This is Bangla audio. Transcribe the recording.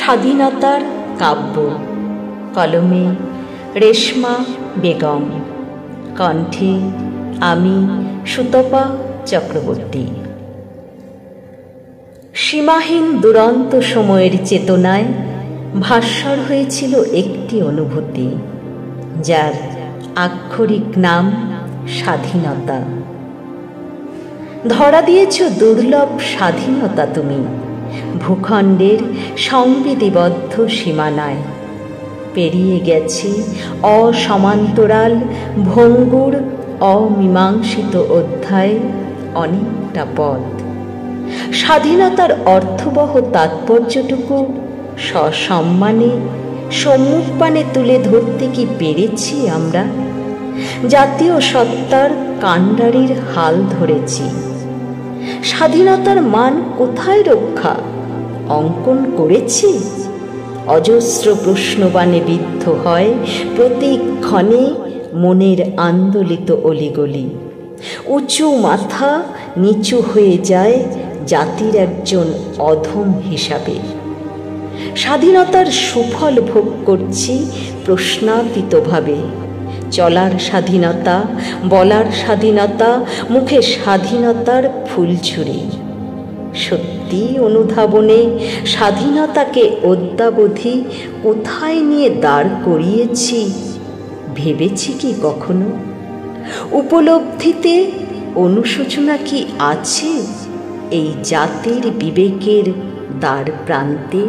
স্বাধীনতার কাব্য। কলমে রেশমা বেগম, কণ্ঠে আমি সুতপা চক্রবর্তী। সীমাহীন দুরন্ত সময়ের চেতনায় ভাস্বর হয়েছিল একটি অনুভূতি, যার আক্ষরিক নাম স্বাধীনতা। ধরা দিয়েছ দুর্লভ স্বাধীনতা তুমি ভূখণ্ডের সংবিধিবদ্ধ সীমানায়। পেরিয়ে গেছি অসমান্তরাল ভঙ্গুর অমীমাংসিত অধ্যায় অনেকটা পথ। স্বাধীনতার অর্থবহ তাৎপর্যটুকু সসম্মানে সম্মুখপানে তুলে ধরতে কি পেরেছি আমরা? জাতীয় সত্তার কাণ্ডারির হাল ধরেছি। স্বাধীনতার মান কোথায় রক্ষা অঙ্কন করেছি? অজস্র প্রশ্নবাণে বিদ্ধ হয় প্রতিক্ষণে মনের আন্দোলিত অলিগলি। উঁচু মাথা নিচু হয়ে যায় জাতির একজন অধম হিসাবে। স্বাধীনতার সুফল ভোগ করছি প্রশ্নাতীতভাবে। চলার স্বাধীনতা, বলার স্বাধীনতা, মুখে স্বাধীনতার ফুলঝুরি। সত্যি অনুধাবনে স্বাধীনতাকে অদ্যাবধি কোথায় নিয়ে দাঁড় করিয়েছি ভেবেছি কি কখনো? উপলব্ধিতে অনুশোচনা কি আছে এই জাতির বিবেকের দ্বার প্রান্তে?